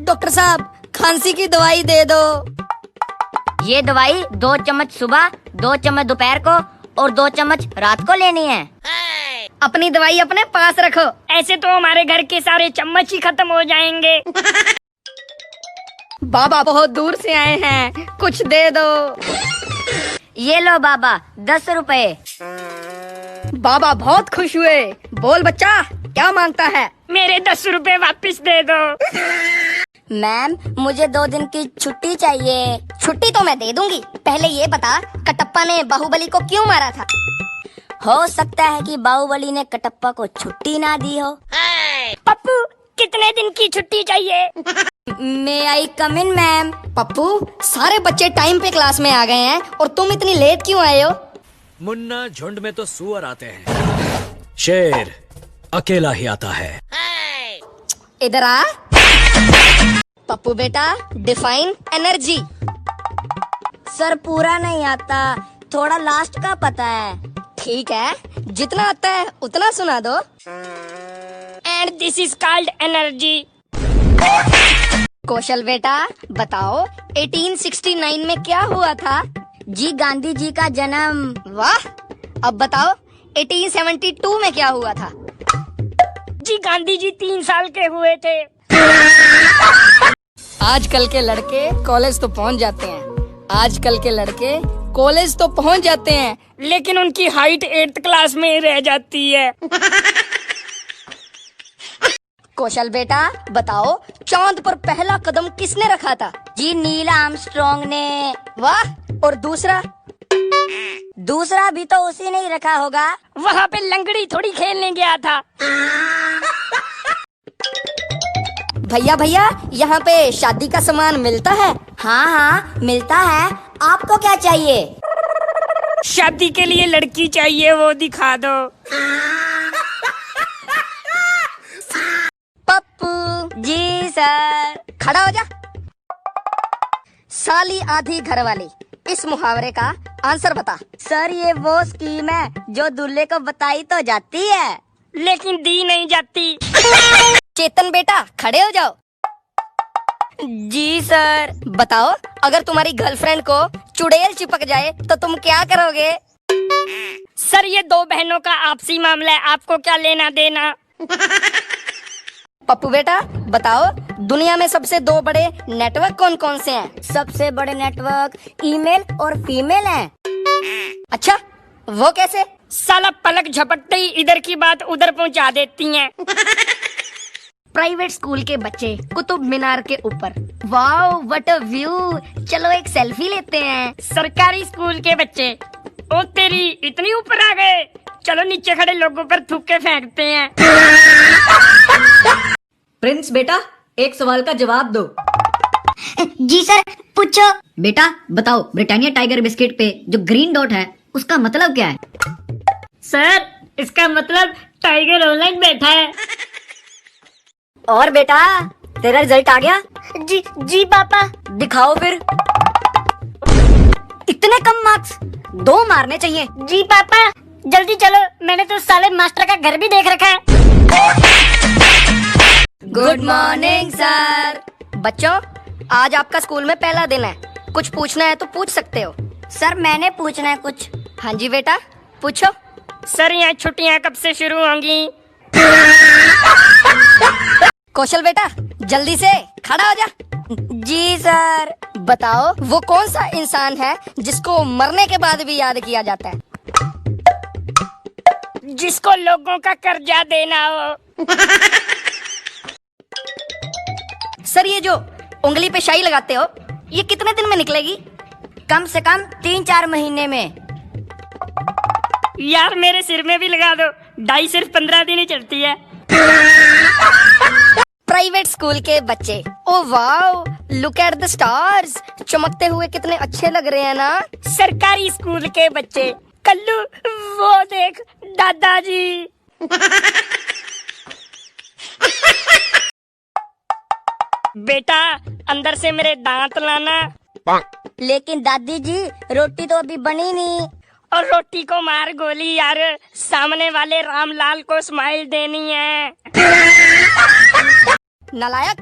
Doctor साहब खांसी की दवाई दे दो। ये दवाई 2 चम्मच सुबह, 2 चम्मच दोपहर को और 2 चम्मच रात को लेनी है। अपनी दवाई अपने पास रखो, ऐसे तो हमारे घर के सारे चम्मच ही खत्म हो जाएंगे। बाबा बहुत दूर से आए हैं, कुछ दे दो। ये लो बाबा 10 रुपए। बाबा बहुत खुश हुए। बोल बच्चा क्या मांगता है? मेरे 10 रुपए वापस दे दो। मैम मुझे 2 दिन की छुट्टी चाहिए। छुट्टी तो मैं दे दूंगी, पहले ये बता कटप्पा ने बाहुबली को क्यों मारा था? हो सकता है कि बाहुबली ने कटप्पा को छुट्टी ना दी हो। पप्पू कितने दिन की छुट्टी चाहिए? मे आई कम इन मैम? पप्पू सारे बच्चे टाइम पे क्लास में आ गए हैं और तुम इतनी लेट क्यों आए हो? मुन्ना झुंड में तो सुअर आते हैं, शेर अकेला ही आता है। इधर आ। पप्पू बेटा डिफाइन एनर्जी। सर पूरा नहीं आता, थोड़ा लास्ट का पता है। ठीक है, जितना आता है उतना सुना दो। And this is called energy. Kaushal बेटा बताओ 1869 में क्या हुआ था? जी गांधी जी का जन्म। वाह। अब बताओ 1872 में क्या हुआ था? जी गांधी जी 3 साल के हुए थे। आजकल के लड़के कॉलेज तो पहुंच जाते हैं, आजकल के लड़के कॉलेज तो पहुंच जाते हैं, लेकिन उनकी हाइट 8th क्लास में ही रह जाती है। कौशल बेटा बताओ चांद पर पहला कदम किसने रखा था? जी नील आर्मस्ट्रांग ने। वाह। और दूसरा? दूसरा भी तो उसी ने ही रखा होगा। वहाँ पे लंगड़ी थोड़ी खेलने गया था। भैया भैया यहाँ पे शादी का सामान मिलता है? हाँ हाँ मिलता है, आपको क्या चाहिए? शादी के लिए लड़की चाहिए, वो दिखा दो। पप्पू जी सर। खड़ा हो जा। साली आधी घर वाली, इस मुहावरे का आंसर बता। सर ये वो स्कीम है जो दूल्हे को बताई तो जाती है लेकिन दी नहीं जाती। चेतन बेटा खड़े हो जाओ। जी सर। बताओ अगर तुम्हारी गर्लफ्रेंड को चुड़ैल चिपक जाए तो तुम क्या करोगे? सर ये 2 बहनों का आपसी मामला है, आपको क्या लेना देना। पप्पू बेटा बताओ दुनिया में सबसे 2 बड़े नेटवर्क कौन कौन से हैं? सबसे बड़े नेटवर्क ईमेल और फीमेल हैं। अच्छा वो कैसे? साला पलक झपकते ही इधर की बात उधर पहुंचा देती हैं। प्राइवेट स्कूल के बच्चे कुतुब मीनार के ऊपर। वाओ व्हाट अ व्यू, चलो एक सेल्फी लेते हैं। सरकारी स्कूल के बच्चे ओ तेरी इतनी ऊपर आ गए, चलो नीचे खड़े लोगों पर थूके फेंकते हैं। प्रिंस बेटा एक सवाल का जवाब दो। जी सर पूछो। बेटा बताओ ब्रिटानिया टाइगर बिस्किट पे जो ग्रीन डॉट है उसका मतलब क्या है? सर इसका मतलब टाइगर ऑनलाइन बैठा है। और बेटा तेरा रिजल्ट आ गया? जी पापा। दिखाओ फिर। इतने कम मार्क्स, 2 मारने चाहिए। जी पापा जल्दी चलो, मैंने तो साले मास्टर का घर भी देख रखा है। Good morning sir. बच्चों आज आपका स्कूल में पहला दिन है, कुछ पूछना है तो पूछ सकते हो। सर मैंने पूछना है कुछ। हाँ जी बेटा पूछो। सर यहाँ छुट्टियाँ कब से शुरू होंगी? कौशल बेटा जल्दी से खड़ा हो जा। जी सर। बताओ वो कौन सा इंसान है जिसको मरने के बाद भी याद किया जाता है? जिसको लोगों का कर्जा देना हो। सर ये जो उंगली पे शाई लगाते हो ये कितने दिन में निकलेगी? कम से कम 3-4 महीने में। यार मेरे सिर में भी लगा दो, डाई सिर्फ 15 दिन ही चलती है। प्राइवेट स्कूल के बच्चे oh wow look at the stars, चमकते हुए कितने अच्छे लग रहे हैं ना। सरकारी स्कूल के बच्चे कल्लू वो देख दादाजी। बेटा अंदर से मेरे दांत लाना। लेकिन दादी जी रोटी तो अभी बनी नहीं। और रोटी को मार गोली यार, सामने वाले रामलाल को स्माइल देनी है। नालायक